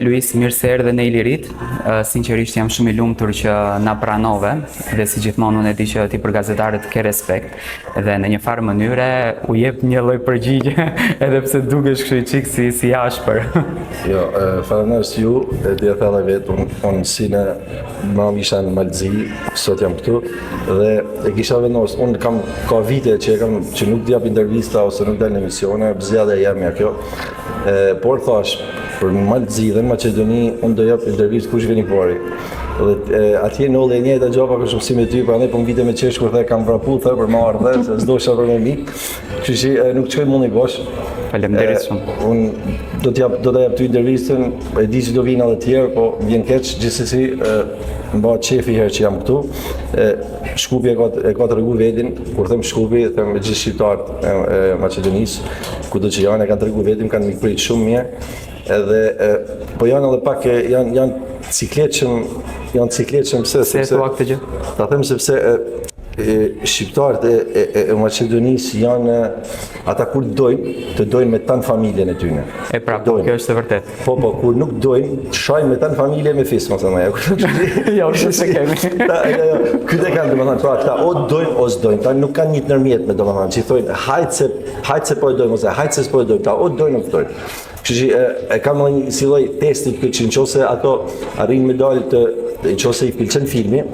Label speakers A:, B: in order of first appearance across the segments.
A: Luis, mirë se erdhe në Ilirit. Sinqerisht jam shumë i lumtur që na pranove dhe si gjithmonë unë e di që ti për gazetarët ke respekt dhe në një farë mënyre u jep një lloj përgjigje edhe pse dukesh kështu çik si ashpër.
B: Jo, faleminderit ju, e di thella vetë, unë si në më isha në Malzi, sot jam këtu dhe e kisha vendosur, unë kam ka vite që nuk di jap intervista ose nuk dal në emisione, zgjedhja jam kjo. Por thash, për Malzi dhe në Maqedoni, unë do jap intervistë kush vini pari. Dhe atje në ullë e njëjta gjapa kështu si me ty, prandaj po m'vite me qesh kur the kam vrapu thë për më ardhe, se s'dosha për me mik. Kështu që nuk çoj mundi bosh.
A: Faleminderit shumë.
B: Unë do ta jap ty intervistën, e di që do vinë edhe të tjerë, po vjen keq gjithsesi më bëhet qefi herë që jam këtu. Shkupi e ka tregu vetin, kur them Shkupi, them me gjithë shqiptarët e Maqedonisë, kudo që janë e kanë tregu vetin, kanë mikprit shumë mirë. Edhe po janë edhe pak janë cikletshëm pse
A: thua këtë gjë?
B: Ta them sepse shqiptarët e Maqedonisë janë ata kur dojnë me tanë familjen e tyre.
A: E pra, kjo është e vërtet.
B: Po, kur nuk dojnë, shajnë me tanë familje me fis, mos e thonë.
A: Jo, shumë se kemi.
B: Këtë e kanë domethënë, pra ata o dojnë ose s'dojnë, ta nuk kanë një të ndërmjet me domethënë, që thonë hajt se po e dojnë ose hajt se s'po e dojnë, ta o dojnë ose dojnë. Kështu që e kam një si lloj testi këtë që nëse ato arrin me dalë nëse i pëlqen filmi,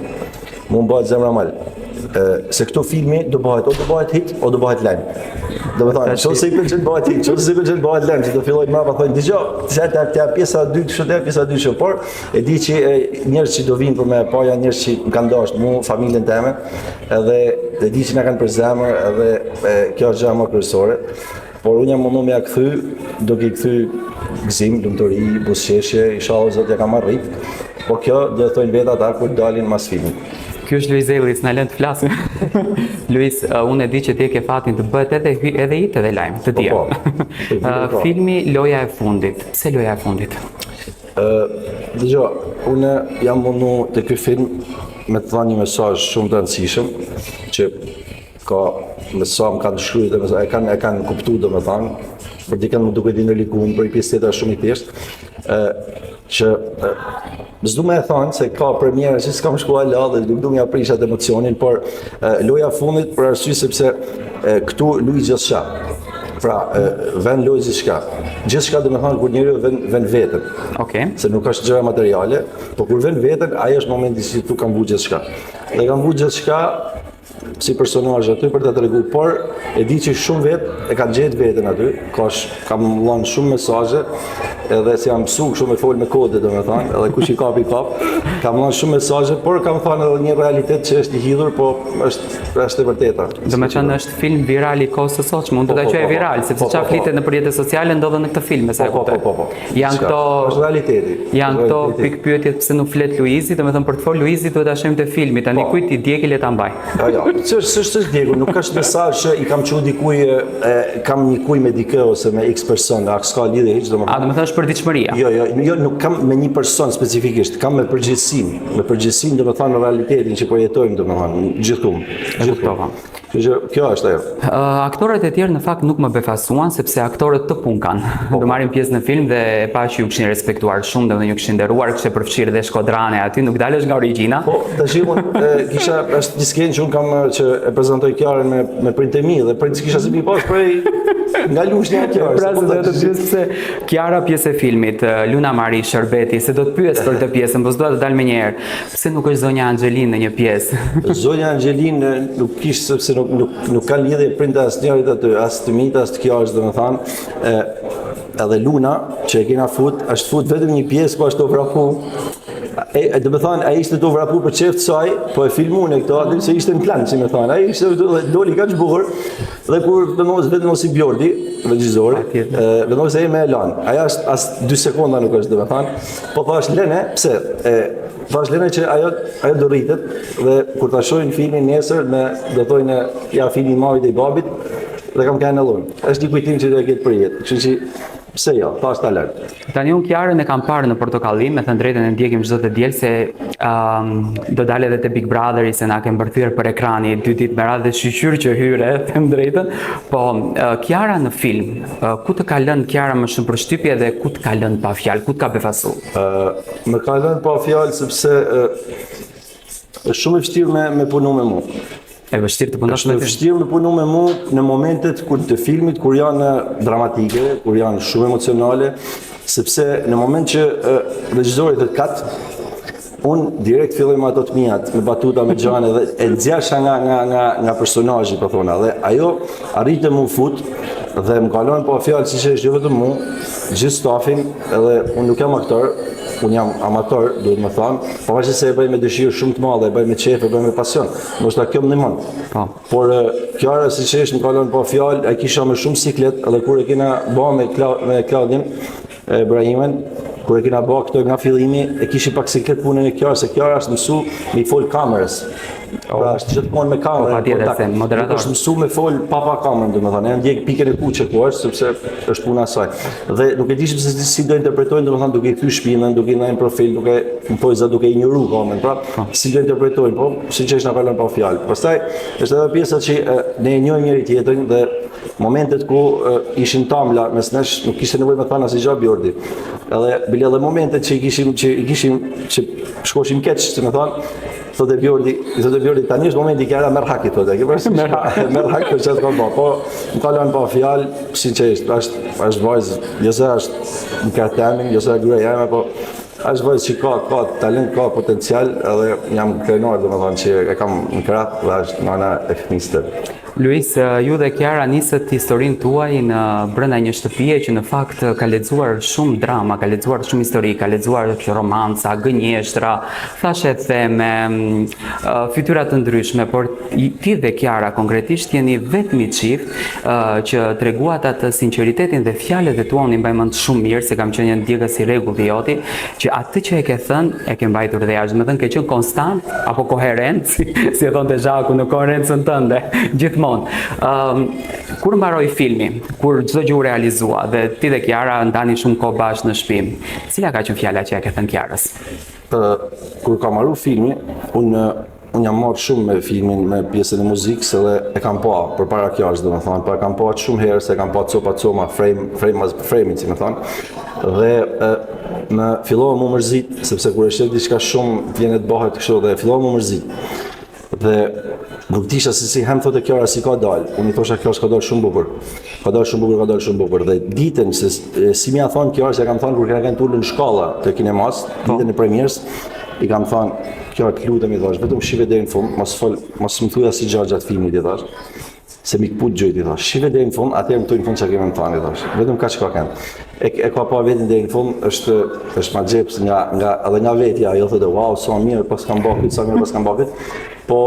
B: mund bëhet zemra mal. Se këto filmi do bëhet hit o do bëhet lajm. Domethënë, nëse i pëlqen bëhet hit, nëse i pëlqen bëhet lajm, që do filloj mapa thonë dëgjoj, se ta pjesa 2 kështu, pjesa 2 kështu, por e di që njerëz që do vinë për me pa janë njerëz që më kanë dashur mua, familjen time, edhe e di që na kanë për zemër, edhe kjo është gjë më kryesore. Por unë jam mundu me ja kthy, duke i kthy gëzim, lumturi, buzëqeshje, inshallah Zoti ja ka arrit. Po kjo do të thonë vetë ata kur dalin mas filmit.
A: Ky është Luis Ellis, na lën të flasim. Luis, unë e di që ti ke fatin të bëhet edhe hit edhe lajm, të dia. Filmi Loja e fundit. Pse Loja e fundit?
B: Dëgjoj, unë jam mundu te ky film me të dhënë një mesazh shumë të rëndësishëm që ka me sa më kanë shkruar dhe e kanë kuptuar domethënë, për dikën më duket i ndërlikuar për një pjesë tjetër shumë i thjeshtë, që s'du me e thonë se ka premierë që s'kam shkuar la dhe du m'ja prishat emocionin, por loja fundit për arsye sepse këtu luaj gjithçka. Pra, vën luaj gjithçka. Gjithçka domethënë kur njeriu vën veten.
A: Okej.
B: Se nuk është gjëra materiale, por kur vën veten, ai është momenti që tu kam vu gjithçka. Dhe kam vu gjithçka si personazh aty për ta treguar, por e di që shumë vet e kanë gjetë veten aty, kam lënë shumë mesazhe, edhe si jam mësuar shumë me fol me kode domethënë, edhe kush i kapi kap, kam lënë shumë mesazhe, por kam thënë edhe një realitet që është i hidhur, po është e vërteta.
A: Domethënë është film viral i kohës së sotshme, mund të ta quaj viral, sepse çfarë flitet në rrjetet sociale ndodhen në këtë film, sa e kuptoj. Po. Janë këto
B: është realiteti.
A: Janë këto pikpyetjet pse nuk flet Luizi, domethënë për të fol Luizi duhet ta shohim te filmi, tani kujt i djegë le ta mbaj.
B: Jo, s'është djegu, nuk është mesazh që i kam thënë dikuj, kam një kuj me dikë ose me X person, s'ka lidhje hiç domethënë.
A: Domethënë është për diçmëria.
B: Jo, nuk kam me një person specifikisht, kam me përgjithësinë domethënë realitetin që po jetojmë domethënë gjithkumë. Kjo është ajo.
A: Aktorët e tjerë në fakt nuk më befasuan sepse aktorët të punë kanë. Do marrin pjesë në film dhe e pa që ju kishin respektuar shumë dhe ju kishin nderuar, kishte përfshirë dhe Shkodrane aty, nuk dalësh nga origjina.
B: Po, tash unë kisha është një skenë që unë kam që e prezantoj Kiarën me prindë e mi dhe prindë kisha se mi pas prej nga lushnja e Kiarës.
A: Pra se do të pyes se Kiara pjesë e filmit, Luna Mari Shërbeti, se do të pyes për këtë pjesën, po s'do të dal më një herë. Pse nuk është zonja Anxhelin në një pjesë?
B: Zonja Anxhelin nuk kishte sepse nuk ka lidhje prindë asnjërit aty, as të mit, as të Kiarës domethënë. Edhe Luna që e kena është fut vetëm një pjesë, po është të vrapu. Do të thonë, ai ishte të vrapu për çeft saj, po e filmuan këto, aty se ishte në plan, si më thonë. Ai ishte doli kaq bukur dhe kur vetëm si Bjordi, regjizori, vetëm se ai më e lan. Ai as 2 sekonda nuk është, do të thonë. Po thash Lene, pse? Thash Lene që ajo do rritet dhe kur ta shohin filmin nesër do thonë ja filmi i mamit dhe i babit dhe kam kanë lënë. Është një kujtim që do e ketë për jetë. Kështu që Pse jo, tash ta lart.
A: Tani unë Kiarën e kam parë në Portokallim, me thënë drejtën e ndjekim çdo të diel se do dalë edhe te Big Brotheri se na ke mbërthyer për ekrani 2 ditë me radhë dhe shqyr që hyre, them drejtën. Po Kiara në film, ku të ka lënë Kiara më shumë përshtypje dhe ku të ka lënë pa fjalë, ku të ka befasu?
B: Më ka lënë pa fjalë sepse është shumë e vështirë me punu me mua.
A: E vështirë të punosh me
B: Është vështirë me punu me mua në momentet të filmit kur janë dramatike, kur janë shumë emocionale, sepse në moment që regjizori të kat, unë direkt filloj me ato të mijat, me batuta, me gjane dhe e nxjerrsha nga personazhi, po thona, dhe ajo arrite mu fut dhe më kalon pa fjalë siç është jo vetëm mua, gjithë stafin, edhe unë nuk jam aktor, unë jam amator, duhet më thënë, pavarësisht se e bëj me dëshirë shumë të madhe, e bëj me qejf, e bëj me pasion. Ndoshta kjo më ndihmon.
A: Po.
B: Por Kiara siç është më kalon pa fjalë, ai kisha më shumë siklet, edhe kur e kena bë me Claudin Ibrahimin, kur e kena bë këto nga fillimi, e kishim pak siklet punën e Kiara, se Kiara është mësu me fol kamerës. Pra është gjithmonë me kamerë.
A: Patjetër se moderator.
B: Është mësu me fol pa kamerën, domethënë, e ndjek pikën e kuqe ku është, sepse është puna e saj. Dhe nuk e dishim se si do interpretojnë, domethënë duke i thyer shpinën, duke i ndajnë profil, duke ignoruar kamerën, pra si do interpretojnë, po siç është na kalon pa fjalë. Pastaj është edhe pjesa që ne e njohim njëri tjetrin dhe momentet ku ishin tamla mes nesh nuk kishte nevojë me thënë asgjë gjatë Bjordi. Edhe bile edhe momentet që i kishim që shkoshim keq, të më thonë, thotë Bjordi tani është momenti Kiara merr haki thotë. Ke parasysh merr hak për çfarë ka bërë. Po më kalon pa fjalë, sinqerisht, është vajzë, jo se është në kartemin, jo se gruaja jeme, po është vajzë që ka talent, ka potencial, edhe jam krenar domethënë që e kam në krah dhe është nana e fëmisë tëre.
A: Luis, ju dhe Kiara nisët historinë tuaj në brenda një shtëpie që në fakt ka lexuar shumë drama, ka lexuar shumë histori, ka lexuar romanca, gënjeshtra, thashe theme, fytyra të ndryshme, por ti dhe Kiara konkretisht jeni vetmi çift që treguat atë sinqeritetin dhe fjalët e tua unë mbaj mend shumë mirë se kam qenë një ndjekës i rregullt i joti, që atë që e ke thënë e ke mbajtur dhe jashtë, më thënë ke qenë konstant apo koherent, si e thonte Zhaku në koherencën tënde, gjithmonë. Kur mbaroi filmi, kur çdo gjë u realizua dhe ti dhe Kiara ndani shumë kohë bashkë në shtëpi, cila ka qenë fjala që ja ke thënë Kiarës?
B: Kur ka marrë filmi, unë jam marrë shumë me filmin, me pjesën e muzikës, edhe e kam pa përpara Kiarës, domethënë, pa kam pa shumë herë se kam pa copa, frame mas frame, si më thonë. Dhe më fillova më mërzit, sepse kur e sheh diçka shumë vjen të bëhet kështu dhe fillova më mërzit. Dhe nuk disha se si hem thotë Kiara si ka dalë. Unë i thosha Kiara ka dalë shumë bukur. Ka dalë shumë bukur. Dhe ditën se si më ia thon Kiara, se kam thënë kur kanë tulur në shkolla te kinemas, ditën e premierës, i kam thënë Kiara, të lutem i thash, vetëm shive deri në fund, mos më thuaj asnjë gjë gjatë filmit i thash. Se mi kput gjojt i thash. Shive deri në fund, atëherë më thuaj në fund çka kemë më thënë i thash. Vetëm kaq ka kanë. E ka pa vetin deri në fund, është ma xheps edhe nga vetja, ajo thotë wow, sa mirë pas kam bërë. Po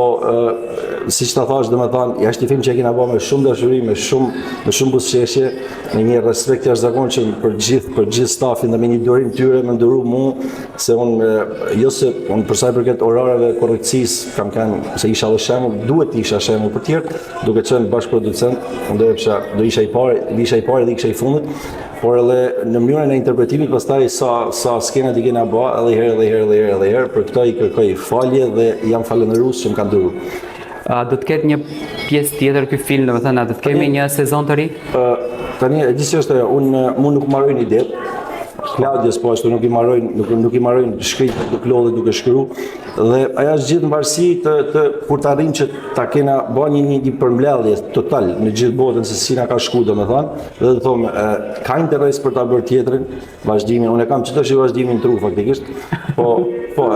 B: siç ta thash, domethënë, jashtë i film që e kena bërë me shumë dashuri, me shumë buzëqeshje, me një respekt jashtëzakonshëm për gjithë stafin dhe me një durim tyre më nduru mua, se unë jo se unë për sa i përket orareve korrektësisë kam kanë se isha edhe shembull, duhet të isha shembull për tjerë, duke qenë bashkëproducent, unë do isha i parë dhe isha i fundit. Por edhe në mënyrën e interpretimit pastaj sa skenat i kena bë edhe herë, për këtë i kërkoj falje dhe jam falënderues që më kanë dhëruar.
A: Do të ketë një pjesë tjetër ky film, domethënë do të kemi një sezon të ri?
B: Tani e di se është ajo, unë nuk marroj një det. Claudius po ashtu nuk i marrojnë shkrit duke lodhur duke shkruar dhe ajo është gjithë në varësi të kur të arrijmë që ta kena bën një përmbledhje total në gjithë botën se si na ka shkuar domethënë dhe të thomë ka interes për ta bërë tjetrin vazhdimin, unë kam çdo shi vazhdimin tru faktikisht po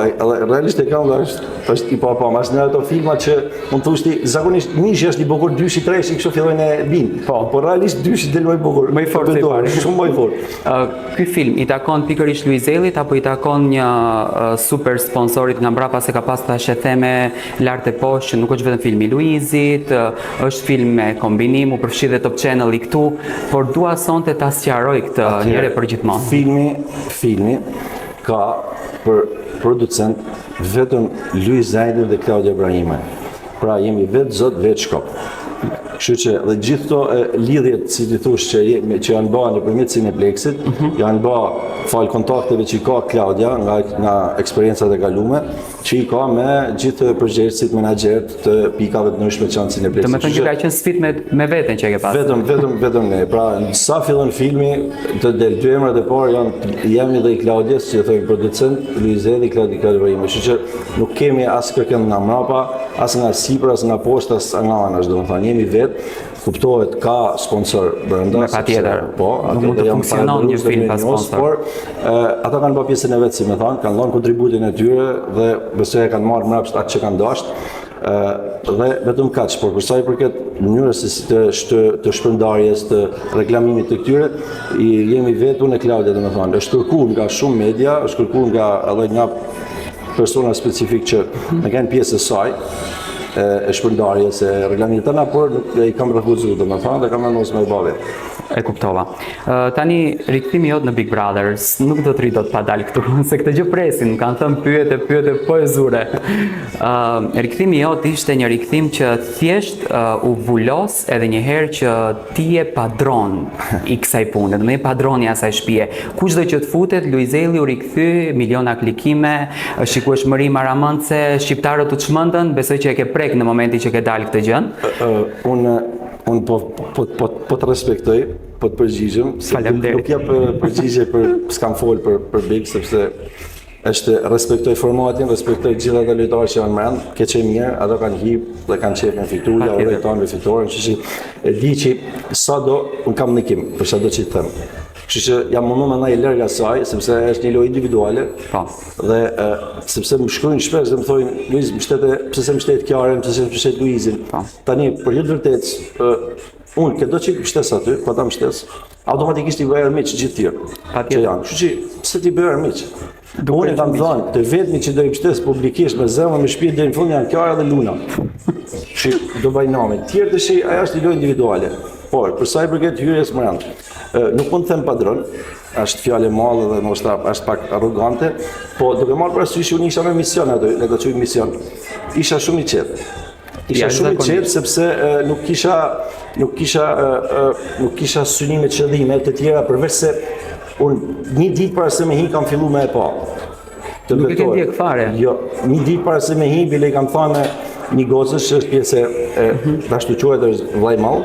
B: realisht e kam është i pa mas në ato filma që mund thoshti zakonisht mishi është i bukur, dyshi, treshi kështu fillojnë e bin. Po realisht dyshi del më i bukur,
A: më i fortë i parë,
B: shumë më i fortë.
A: Ky film i takon pikërisht Luizellit apo i takon një super sponsorit nga mbrapa se ka pas tash theme lart e poshtë që nuk është vetëm filmi i Luizit, është film me kombinim, u përfshi dhe Top Channel i këtu, por dua sonte ta sqaroj këtë njëre për gjithmonë.
B: Filmi ka për producent vetëm Luiz Zaidi dhe Claudia Ibrahimi. Pra jemi vetë zot, vetë shkop. Kështu që dhe gjithë këto lidhjet, si ti thosh, që janë bërë nëpërmjet Cineplexit, janë bërë fal kontakteve që i ka Klaudia nga eksperiencat e kaluara, që i ka me gjithë përgjegjësit menaxherët të pikave të ndryshme që janë Cineplexit.
A: Do të thonë që ka qenë sfidë me veten që e ke pasur.
B: Vetëm ne. Pra, sa fillon filmi, të del dy emrat e parë janë jemi dhe i Klaudias, që thonë producent Luizeli dhe Klaudi Kalvarimi. Kështu që nuk kemi as kërkëm nga mrapa, as nga sipër, as nga poshtë, as nga anash, domethënë jemi vetë. Kuptohet ka sponsor brenda.
A: Patjetër.
B: Po,
A: atë mund të funksionon një film pa sponsor.
B: Por ata kanë bërë pjesën e vet, si më thon, kanë dhënë kontributin e tyre dhe besoj e kanë marrë mbrapsht atë që kanë dashur. Dhe vetëm kaq, por për sa i përket mënyrës të shpërndarjes, të reklamimit të këtyre, jemi vetë unë e Klaudia, domethënë, është kërkuar nga shumë media, është kërkuar edhe nga persona specifik që ne kanë pjesë e saj, e shpërndarjes, e reklamimit tëna, por nuk i kam refuzuar, domethënë, dhe kam vendosur me bëve.
A: E kuptova. Tani rikthimi jot në Big Brother nuk do të rri dot pa dalë këtu, se këtë gjë presin, kanë thënë pyetje po e zure. Rikthimi jot ishte një rikthim që thjesht u vulos edhe një herë që ti je padron i kësaj pune, do të thënë padroni i asaj shtëpie. Kushdo që të futet, Luizeli u rikthy, miliona klikime, shikueshmëri maramendse, shqiptarët u çmendën, besoj që e ke prek në momentin që ke dalë këtë gjën.
B: Unë po të respektoj, po të përgjigjem, se nuk jap përgjigje s'kam fol për Big, sepse respektoj formatin, respektoj gjithë ata lojtarë që janë brenda, keq e mirë, ato kanë hip dhe kanë qef me fituar, ja urojton me fitoren, kështu që e di që sado un kam ndikim për çdo që them. Kështu që jam mundu me ndaj larg asaj, sepse është një lojë individuale.
A: Po.
B: Dhe sepse më shkruajnë shpesh dhe më thonë, Luiz, pse se mbështet Kiarën, pse se mbështet Luizin. Tani, për ju vërtet, unë këdo që i mbështes aty, po ta mbështes, automatikisht i bëj armiq gjithë tjerë. Që janë. Kështu që pse ti bëj armiq? Unë kam thënë, të vetmi që do i mbështes publikisht me zemër, me shpirt deri në fund janë Kiara dhe Luna. Që do bëj namin. Tjerë të shi, ajo është një lojë individuale. Por, për sa i përket hyrjes brenda, nuk mund të them padron, është fjalë e madhe dhe ndoshta është pak arrogante, po duke marrë parasysh unë isha në mision aty, le ta quaj mision. Isha shumë i qetë. Isha shumë i qetë sepse nuk kisha synime qëllime të tjera përveç se unë një ditë para se me hi kam filluar me e pa.
A: Nuk e ke ndjek fare.
B: Jo, një ditë para se me hi bile kam thënë një gocës që është pjesë e ashtu quhet është vllai mall,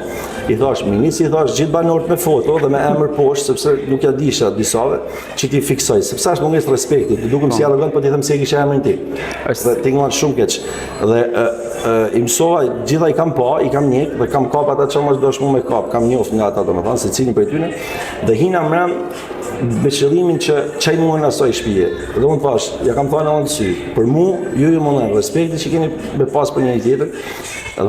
B: i thash minisi, i thash gjithë banorët me foto dhe me emër poshtë, sepse nuk ja disha disave që ti fiksoj, sepse është mungesë respekti, të dukem si arrogant, po ti them se e kisha emrin ti. Dhe ti ngon shumë keq. Dhe i mësova, gjitha i kam pa, i kam njeh dhe kam kap ata që më dosh mua me kap, kam njoft nga ata domethënë se cilin prej tyre dhe hina mbrëm me qëllimin që çaj mua në asoj shtëpie. Dhe unë thash, ja kam thënë në sy, për mua ju më ndjen respekti që keni me pas për njëri tjetër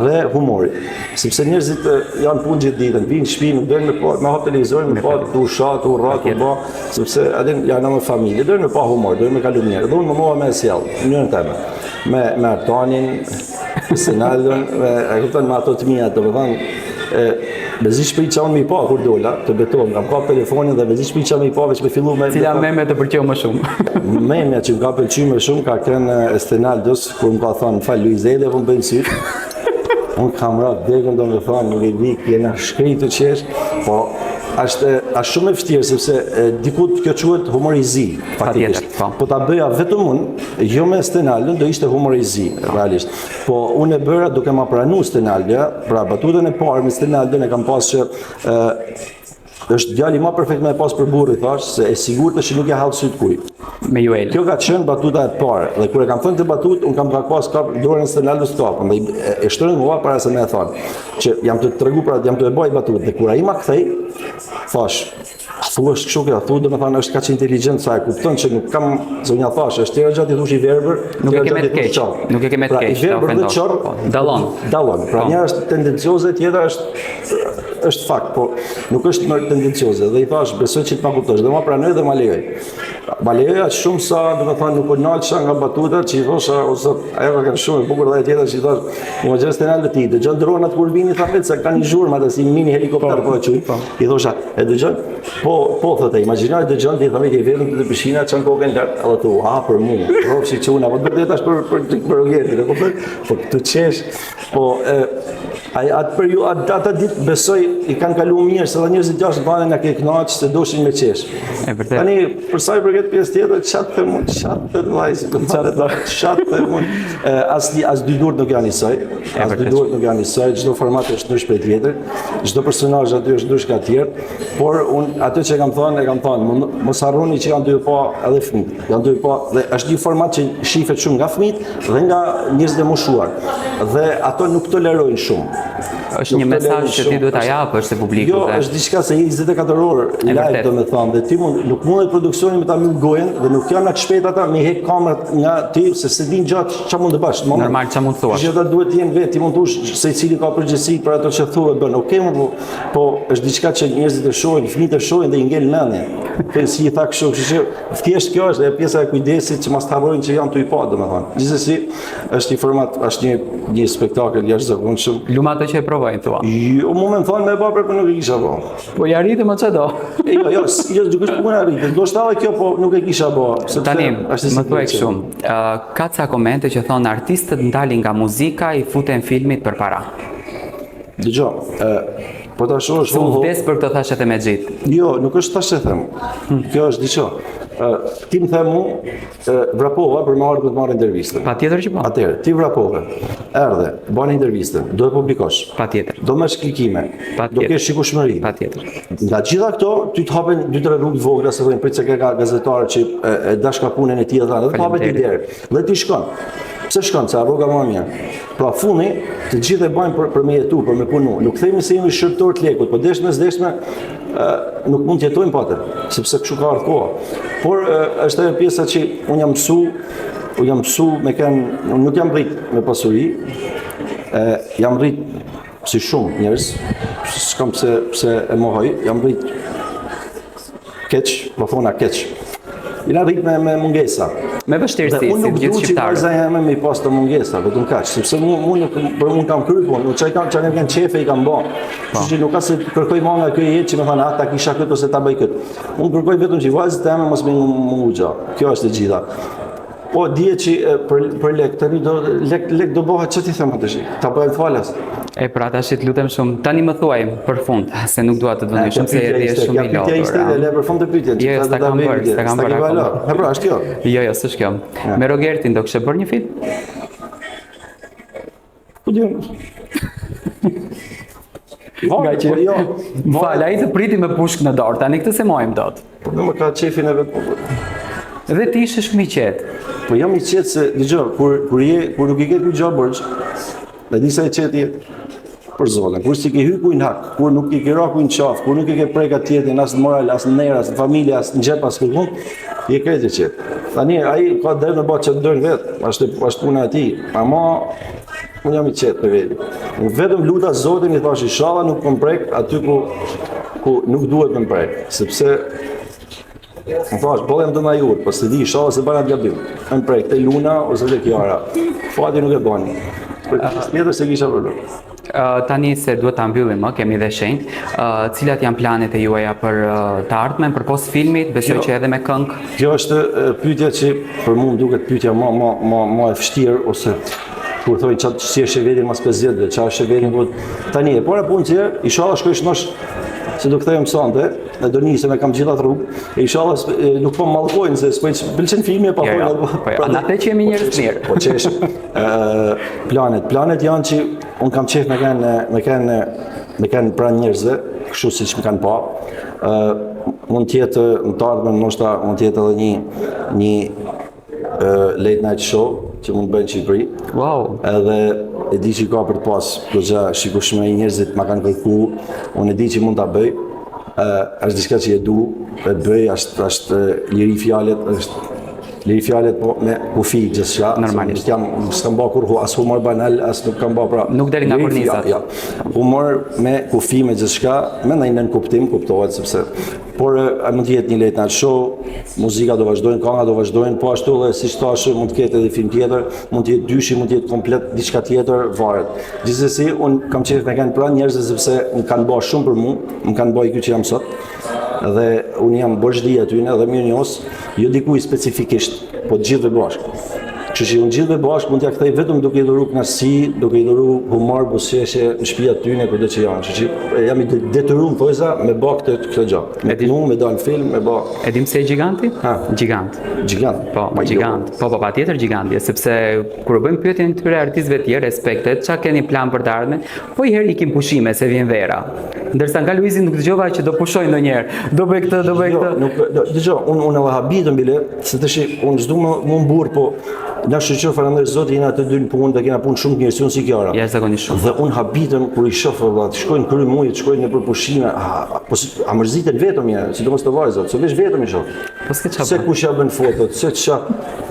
B: dhe humori. Sepse njerëzit janë punë gjithë ditën, vinë në shtëpi, nuk doin me hap televizorin, me pa tu shat, tu rrat, tu bë, sepse atë janë në familje, doin me pa humor, doin me kalu mirë. Dhe unë më mova me sjell, në mënyrën time. Me Artanin, Senaldon, e kupton me ato të mia, domethënë bezi shpiqa unë me i pa kur dola, të beton, kam kap telefonin dhe bezi shpiqa me i pa veç me fillu me...
A: Cila meme të pëlqeu më shumë?
B: Memja që më ka pëlqyer më shumë ka kënë Stenaldos, kur më ka thonë, fal Luizeli, po më bëjnë sytë. Unë kam ratë dekën, do më thonë, nuk e di, jena shkritë të qesh, po është shumë e vështirë, sepse dikut kjo quhet humorizi, faktikisht. Po ta bëja vetëm unë, jo me Stenaldon, do ishte humorizi, realisht. Po unë e bëra duke ma pranu Stenaldia, pra batutën e parë me Stenaldon e kam pas që është djali më perfekt me pas për burri, thash, se e sigurt është që nuk ja hall syt kuj.
A: Me Juel.
B: Kjo ka qenë batuta e parë, dhe kur e kam thënë të batutë, unë kam pas kap dorën e Stenaldos kapën, dhe e shtrëng mua para se më e thonë, që jam të tregu pra jam të e bëj batutë, dhe kur ai ma kthej, thash, thu është kështu kjo, thu domethënë është kaq inteligjent sa e kupton që nuk kam zonja thash, është tjerë gjatë i thush i verbër,
A: nuk e ke me të keq. Nuk e ke me të keq, ta ofendosh. Dallon.
B: Pra njëra është tendencioze, tjetra është fakt, po nuk është më tendencioze. Dhe i thash, besoj që të ma kuptosh, dhe ma pranoj dhe ma lejoj. Baleja shumë sa, do të thonë, nuk po nalësha nga batuta që I thosha, ose ajo ka qenë shumë e bukur dhe tjetër që I thosh, më gjesë të nalë të ti, dëgjon dronat kur vini tha vetë se ka një zhurmë atë si mini helikopter po e quj. I thosha, e dëgjon? Po thotë, imagjinoj dëgjon ti thonë ti vetëm të pishina çan kokën lart, edhe tu, për mua. Rrofshi çuna, po vetë tash për rogjetin, e kupton? Po të qesh, po ata ditë besoj I kanë kaluar mirë, se dha njerëzit jashtë banë nga ke kënaq se doshin me qesh. Tani për sa I përket pjesë tjetër, çatë vllai, çatë as dy durët nuk janë njësoj. As dy durët nuk janë njësoj, çdo format është ndryshe prej tjetër. Çdo personazh aty është ndryshe nga të tjerë, por unë atë që kam thënë, mos harroni që janë dy pa edhe fëmijë. Janë dy pa dhe është një format që shihet shumë nga fëmijët dhe nga njerëzit e moshuar. Dhe ato nuk tolerojnë shumë.
A: Është një mesazh që ti duhet ta japësh te publiku.
B: Jo, është diçka se 24 orë live domethënë, dhe ti nuk mundet produksioni me ta mbyll gojen dhe nuk janë aq shpejt ata me hek kamerat nga ti se se din gjatë çfarë mund të bash.
A: Normal çfarë mund të thuash.
B: Gjithë ata duhet të jenë vetë, ti mund të thuash se cili ka përgjegjësi për ato që thuhet bën. Okej, po është diçka që njerëzit e shohin, fëmijët e shohin dhe I ngel mendjen. Për si I tha kështu, kështu që thjesht kjo është pjesa e kujdesit që mos të harrojnë që janë tu I pa domethënë. Gjithsesi është një format, është një spektakël jashtëzakonshëm.
A: Luma ato që e provojnë thua.
B: Jo, më thonë me bapër për nuk e kisha bo.
A: Po ja rritë më që do.
B: Jo, nuk është puna rritë. Do shtave kjo, po nuk e kisha bo.
A: Tani, më thuaj shumë. Ka ca komente që thonë artistët ndalin nga muzika I futen filmit për para.
B: Dëgjo, po ta shohësh
A: Se unë vdes për këtë thashet e me gjitë.
B: Jo, nuk është thashet them. Kjo është diço. Ti më the mu, vrapova për më ardhur të marrë intervistën.
A: Patjetër që po.
B: Atëherë, ti vrapove. Erdhe, bën intervistën, do e publikosh.
A: Patjetër.
B: Do merresh klikime. Do kesh shikueshmëri.
A: Patjetër.
B: Nga gjitha këto, ty të hapen 2-3 rrugë të vogla, se thonë prit se ka gazetarë që e dashka punën e tij dhe të hapet një derë. Dhe ti shkon. Pse shkon? Se rruga më e mirë. Pra fundi, të gjithë e bajnë për me jetu, për me punu. Nuk themi se jemi shërtor të lekut, po deshme nuk mund të jetojmë patër, sepse kështu ka ardhur koha. Por është ajo pjesa që unë jam mësu me unë nuk jam rrit me pasuri, jam rrit si shumë njerëz, s'kam pse e mohoj, jam rrit keq, po thona keq. Jena rrit me mungesa.
A: Me vështirësi, si gjithë shqiptarët.
B: Unë nuk du që vajza jeme me I pas të mungesa, vetëm kaq, sepse për unë kam kryer punë, çaj kanë qefe I kam bën. Kështu që nuk ka se kërkoj më nga kjo jetë që më thonë ta kisha këtë ose ta bëj këtë. Unë kërkoj vetëm që vajzat e mos më mungu gjë. Kjo është e gjitha. Po dihet që për lek tani lek do bëhet çfarë ti them tash. Ta bëjmë falas.
A: Pra tash të lutem shumë. Tani më thuaj për fund, se nuk dua të dënoj shumë se je shumë I lodhur.
B: Ja, ishte le për fund të pyetjes.
A: Jo, s'ta kam bërë.
B: Pra, është kjo.
A: Jo, s'është kjo. Me Rogertin do kishe bërë një film?
B: Po di.
A: Nga që Fal, ai të priti me pushk në dorë, tani këtë se mojmë dot.
B: Po më ka qefin e vet.
A: Dhe ti ishe shumë I qetë.
B: Po jam I qetë se, dëgjoj, kur nuk I ke gjë borx, dhe disa I qetë për zonën, kur si ke hy kujnë hak, kur nuk I ke ra kujnë qaf, kur nuk I ke preka tjetin, as në moral, as në nera, as në familje, as në gjep, as kërkun, I krejt I qetë. Tani, ai ka drejt në batë që të dojnë vetë, është puna e tij, ama unë jam I qetë për vetë. Vetëm luta Zotin I thash inshallah nuk më prek aty ku nuk duhet më prek, sepse më thash, bëllem do na jurë, po se di, inshallah se bana t'gabim. Më prek, te Luna ose te Kiara. Fati nuk e bani. Për tjetër se kisha vërru.
A: Tani se duhet ta mbyllim, kemi dhe shenjt. Cilat janë planet e juaja për të ardhmen, për post filmit, besoj që edhe me këngë?
B: Kjo është pyetja që për mua duket pyetja më e vështirë ose kur thoi çfarë si është vetin mas 50 vjet, çfarë është vetin po tani e para punë që inshallah shkoj shnosh se do kthehem sonte, e do nisem e kam gjithë atë rrugë, e inshallah nuk po mallkojnë se s'po pëlqen filmi po
A: atë që jemi njerëz të mirë.
B: Po çesh. Planet janë që un kam qef me kanë pranë njerëzve, kështu siç më kanë pa. Mund të jetë në të ardhmen ndoshta mund të jetë edhe një late night show që mund bëjnë në Shqipëri.
A: Wow.
B: Edhe e di që ka për të pas përgja shikueshmëri, njerëzit ma kanë kërku, unë e di që mund ta bëj. Është diçka që e du, e bëj, është liri fjallet po me kufi gjithçka.
A: Normalisht.
B: S'kam bë kur as humor banal, as nuk kam bë pra.
A: Nuk deri nga kornizat.
B: Ja. Humor me kufi me gjithçka, me ndonjë nën kuptim kuptohet sepse por mund të jetë një late night show, muzika do vazhdojnë, kënga do vazhdojnë, po ashtu edhe siç thash, mund të ketë edhe film tjetër, mund të jetë dyshi, mund të jetë komplet diçka tjetër, varet. Gjithsesi, un kam qejf me kanë pranë njerëz sepse më kanë bërë shumë për mua, më kanë bërë kjo që jam sot. Dhe unë jam borxhli aty dhe mirë njohës, jo dikuj specifikisht, po të gjithëve bashkë. Kështu që unë gjithëve bashkë mund t'ja kthej vetëm duke i dhuru kënaqësi, duke i dhuru humor, buzëqeshje në shtëpia tyne kudo që janë. Kështu që jam i detyruar thojza me bë këtë gjë. Me punu, me dalë film, me bë.
A: E dim se e giganti? Gjigant.
B: Gjigant.
A: Po, gjigant. Po, patjetër giganti, sepse kur bëjmë pyetjen këtyre artistëve të tjerë, respektet, çka keni plan për të ardhmen, po i herë ikim pushime se vjen vera. Ndërsa nga Luizi nuk dëgjova që do pushoj ndonjëherë. Do bëj këtë, do bëj këtë.
B: Dëgjoj, unë edhe habitëm bile, se tash unë s'du më mburr, po na shoqër falenderoj Zotin, jena të dy në punë dhe kena punë shumë të mirë, si unë si Kiara.
A: Jashtëzakonisht shumë.
B: Dhe unë habitëm kur i shoh valla, shkojnë kry mujit, shkojnë në përpushime, po a mërzitet vetëm ja, sidomos të vajzat, se veç vetëm i shoh.
A: Po s'ke çfarë.
B: Se kush ja bën fotot, se ç'a.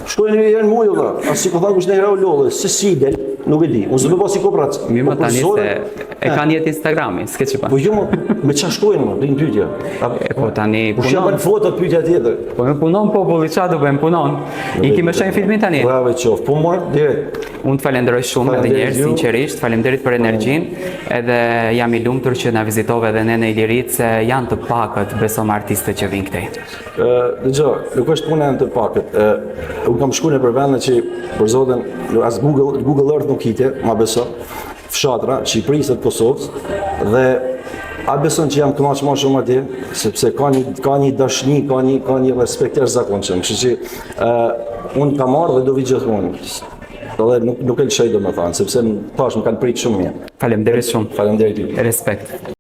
B: Shkojnë në muj valla, as si kohë kush ne hera lollë, se si del, nuk e di. Unë s'do pas si koprat.
A: Mirë më tani se e kanë jetë Instagrami, s'ke çfarë.
B: Po jo me ç'a shkojnë më, din pyetja.
A: Po tani
B: kush ja bën fotot pyetja tjetër.
A: Po më punon populli, ç'a do bëjmë, punon. Ikim me shenjë filmin tani.
B: Bravo qof. Po mua direkt.
A: Unë të falenderoj shumë edhe njerë, sinqerisht, falenderit për energjinë, edhe jam i lumtur që na vizitove edhe ne në Iliritë, se janë të pakët besom artistët që vinë këtej.
B: Dëgjoj, nuk është puna janë të pakët. Unë kam shkuar nëpër vende që për zotin as Google Earth nuk hite, ma beso, fshatra, Shqipërisë të Kosovës, dhe a beson që jam kënaq më shumë atje, sepse ka një dashni, ka një respekt të jashtëzakonshëm. Kështu që unë kam marrë dhe do vi gjithmonë. Dhe nuk e lëshoj domethënë, sepse tash më kanë pritur shumë mirë.
A: Faleminderit shumë.
B: Faleminderit.
A: Respekt.